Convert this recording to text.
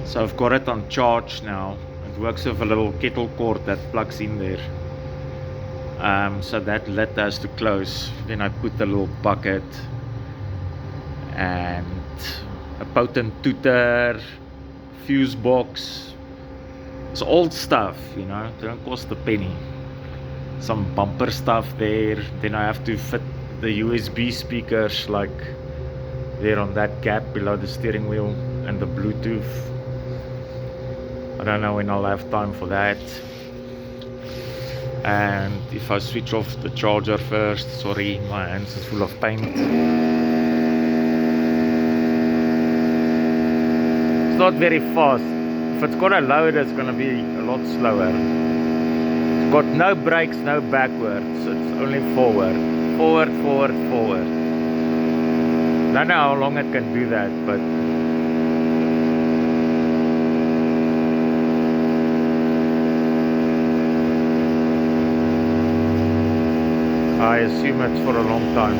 So I've got it on charge now. It works with a little kettle cord that plugs in there. So that lid has to close. Then I put the little bucket and a potent tutor, fuse box. It's old stuff, you know, it don't cost a penny. Some bumper stuff there. Then I have to fit the USB speakers like there on that gap below the steering wheel and the Bluetooth. I don't know when I'll have time for that. And if I switch off the charger first, sorry, my hands is full of paint. It's not very fast. If it's got a load, it's gonna be a lot slower. It's got no brakes, no backwards. It's only forward. Forward, forward, forward. I don't know how long it can do that, but I assume it's for a long time.